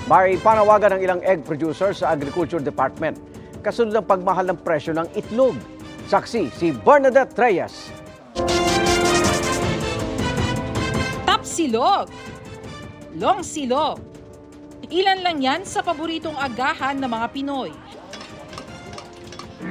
May panawagan ng ilang egg producers sa Agriculture Department kasunod ng pagmahal ng presyo ng itlog. Saksi si Bernadette Reyes. Tapsilog, long silog. Ilan lang yan sa paboritong agahan ng mga Pinoy.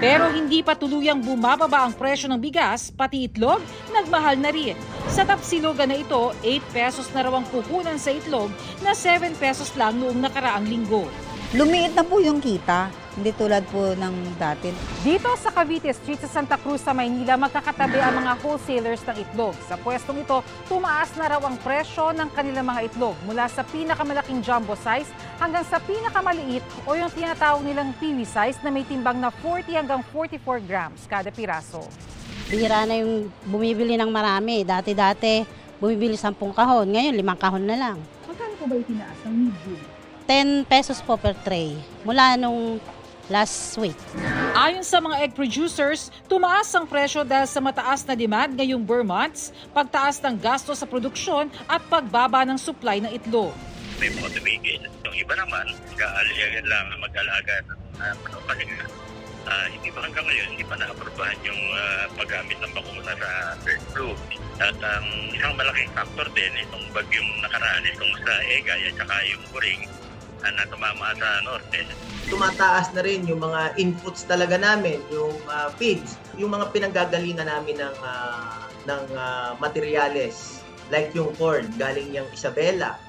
Pero hindi pa tuluyang bumababa ang presyo ng bigas, pati itlog, nagmahal na rin. Sa Tapsilogan na ito, 8 pesos na raw ang puhunan sa itlog na 7 pesos lang noong nakaraang linggo. Lumiit na po yung kita, hindi tulad po ng dati. Dito sa Cavite Street sa Santa Cruz sa Maynila, magkakatabi ang mga wholesalers ng itlog. Sa pwestong ito, tumaas na raw ang presyo ng kanilang mga itlog mula sa pinakamalaking jumbo size hanggang sa pinakamaliit o yung tinatawag nilang peewee size na may timbang na 40 hanggang 44 grams kada piraso. Bihira na yung bumibili ng marami. Dati-dati, bumibili 10 kahon. Ngayon, 5 kahon na lang. Magkano po ba itinaas ng medium? 10 pesos po per tray mula nung last week. Ayon sa mga egg producers, tumaas ang presyo dahil sa mataas na demand ngayong bare months, pagtaas ng gasto sa produksyon at pagbaba ng supply ng itlog. May mga tumigil. Yung iba naman, kaaliyagan lang mag-alaga ng paninga. Hindi pa hanggang ngayon, hindi pa na-aprobahan yung paggamit ng bakuna sa bird flu. At ang isang malaking factor din, itong bagyong nakaraan, itong sa Egay at saka yung Kuring, na tumama sa norte. Tumataas na rin yung mga inputs talaga namin, yung feeds, yung mga pinanggagalingan namin ng materyales. Like yung corn, galing yung Isabela,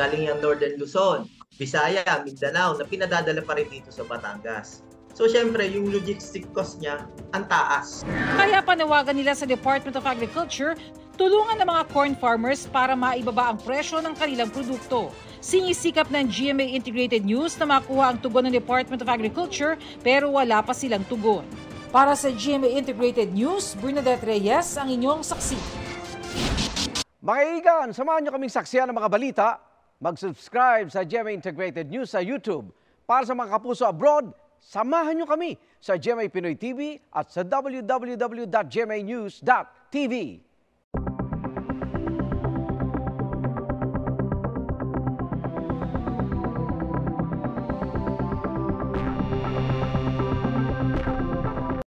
galing yung Northern Luzon, Visaya, Mindanao, na pinadadala pa rin dito sa Batangas. So syempre, yung logistic cost niya, ang taas. Kaya panawagan nila sa Department of Agriculture, tulungan ng mga corn farmers para maibaba ang presyo ng kanilang produkto. Sinisikap ng GMA Integrated News na makuha ang tugon ng Department of Agriculture pero wala pa silang tugon. Para sa GMA Integrated News, Bernadette Reyes ang inyong saksi. Mga kaibigan, samahan niyo kaming saksiyan ng mga balita. Mag-subscribe sa GMA Integrated News sa YouTube. Para sa mga kapuso abroad, samahan niyo kami sa GMA Pinoy TV at sa www.gmanews.tv.